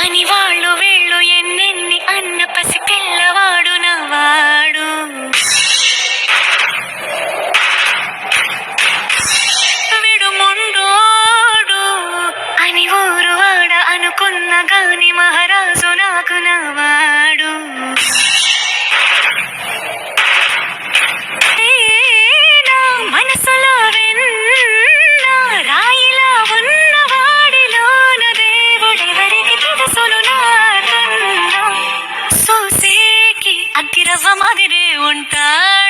అని వాళ్ళు వీళ్ళు ఎన్నెన్ని అన్న పసి పిల్లవాడు నవ్వాడు. విడు ముండోడు అని ఊరు వాడ అనుకున్న గాని మహారాజు నాకు నవ్వాడు. మనసులో విన్న రాయిలా ఉన్నవాడిలోన దేవుడెవరికి తెలుసును నాకన్నా. సూసేకి అగ్గిరవ్వ మాదిరే ఉంటాడు.